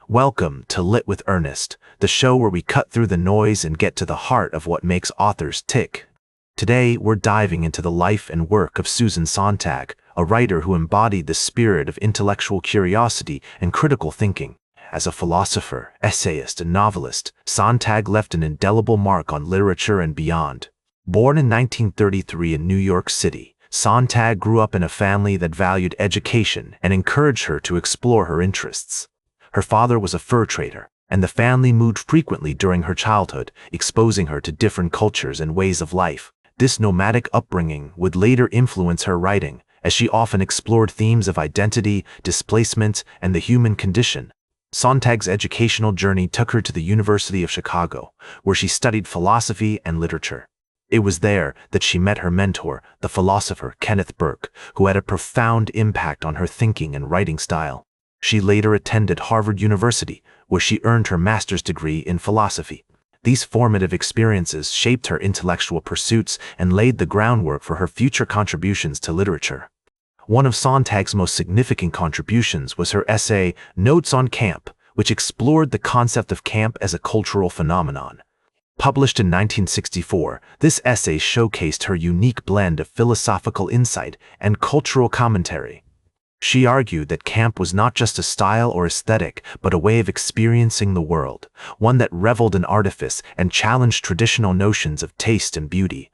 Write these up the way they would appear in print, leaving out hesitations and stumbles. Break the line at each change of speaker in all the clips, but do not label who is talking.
Welcome to Lit with Ernest, the show where we cut through the noise and get to the heart of what makes authors tick. Today, we're diving into the life and work of Susan Sontag, a writer who embodied the spirit of intellectual curiosity and critical thinking. As a philosopher, essayist, and novelist, Sontag left an indelible mark on literature and beyond. Born in 1933 in New York City, Sontag grew up in a family that valued education and encouraged her to explore her interests. Her father was a fur trader, and the family moved frequently during her childhood, exposing her to different cultures and ways of life. This nomadic upbringing would later influence her writing, as she often explored themes of identity, displacement, and the human condition. Sontag's educational journey took her to the University of Chicago, where she studied philosophy and literature. It was there that she met her mentor, the philosopher Kenneth Burke, who had a profound impact on her thinking and writing style. She later attended Harvard University, where she earned her master's degree in philosophy. These formative experiences shaped her intellectual pursuits and laid the groundwork for her future contributions to literature. One of Sontag's most significant contributions was her essay, Notes on Camp, which explored the concept of camp as a cultural phenomenon. Published in 1964, this essay showcased her unique blend of philosophical insight and cultural commentary. She argued that camp was not just a style or aesthetic, but a way of experiencing the world, one that reveled in artifice and challenged traditional notions of taste and beauty.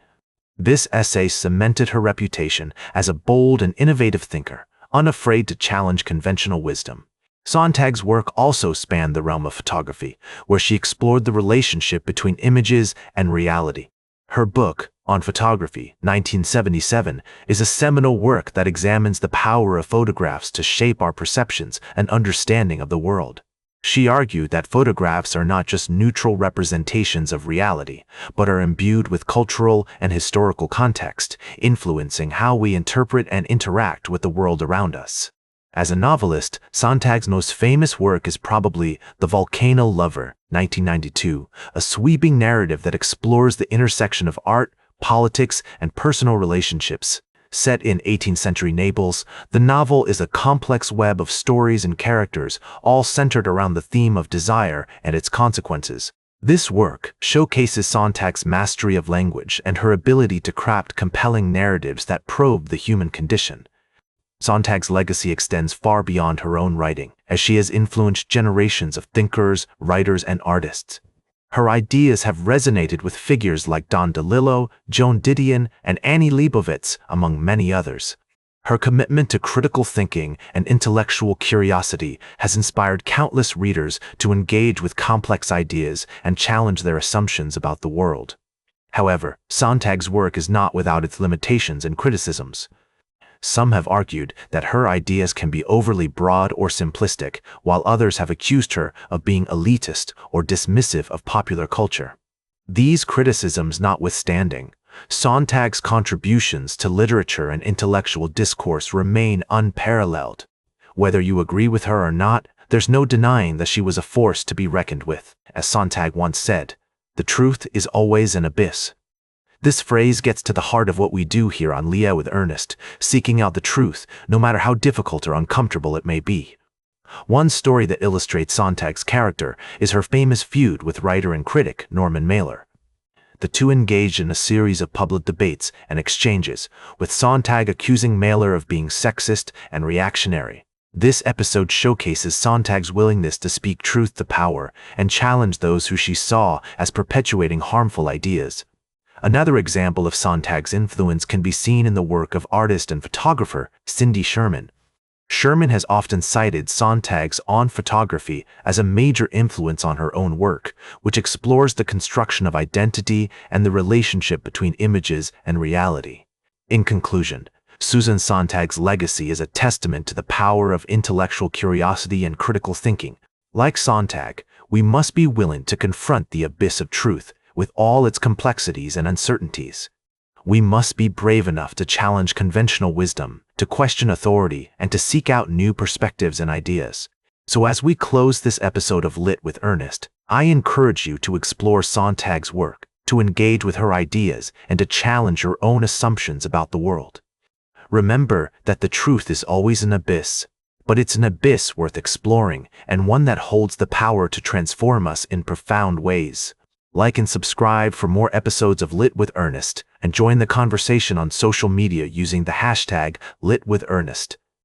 This essay cemented her reputation as a bold and innovative thinker, unafraid to challenge conventional wisdom. Sontag's work also spanned the realm of photography, where she explored the relationship between images and reality. Her book, On Photography, 1977, is a seminal work that examines the power of photographs to shape our perceptions and understanding of the world. She argued that photographs are not just neutral representations of reality, but are imbued with cultural and historical context, influencing how we interpret and interact with the world around us. As a novelist, Sontag's most famous work is probably The Volcano Lover, 1992, a sweeping narrative that explores the intersection of art, politics, and personal relationships. Set in 18th century Naples, the novel is a complex web of stories and characters, all centered around the theme of desire and its consequences. This work showcases Sontag's mastery of language and her ability to craft compelling narratives that probe the human condition. Sontag's legacy extends far beyond her own writing, as she has influenced generations of thinkers, writers, and artists. Her ideas have resonated with figures like Don DeLillo, Joan Didion, and Annie Leibovitz, among many others. Her commitment to critical thinking and intellectual curiosity has inspired countless readers to engage with complex ideas and challenge their assumptions about the world. However, Sontag's work is not without its limitations and criticisms. Some have argued that her ideas can be overly broad or simplistic, while others have accused her of being elitist or dismissive of popular culture. These criticisms notwithstanding, Sontag's contributions to literature and intellectual discourse remain unparalleled. Whether you agree with her or not, there's no denying that she was a force to be reckoned with. As Sontag once said, "The truth is always an abyss." This phrase gets to the heart of what we do here on Lit with Ernest, seeking out the truth, no matter how difficult or uncomfortable it may be. One story that illustrates Sontag's character is her famous feud with writer and critic Norman Mailer. The two engaged in a series of public debates and exchanges, with Sontag accusing Mailer of being sexist and reactionary. This episode showcases Sontag's willingness to speak truth to power and challenge those who she saw as perpetuating harmful ideas. Another example of Sontag's influence can be seen in the work of artist and photographer Cindy Sherman. Sherman has often cited Sontag's On Photography as a major influence on her own work, which explores the construction of identity and the relationship between images and reality. In conclusion, Susan Sontag's legacy is a testament to the power of intellectual curiosity and critical thinking. Like Sontag, we must be willing to confront the abyss of truth, with all its complexities and uncertainties. We must be brave enough to challenge conventional wisdom, to question authority, and to seek out new perspectives and ideas. So as we close this episode of Lit with Ernest, I encourage you to explore Sontag's work, to engage with her ideas, and to challenge your own assumptions about the world. Remember that the truth is always an abyss, but it's an abyss worth exploring and one that holds the power to transform us in profound ways. Like and subscribe for more episodes of Lit with Ernest, and join the conversation on social media using the hashtag LitWithErnest.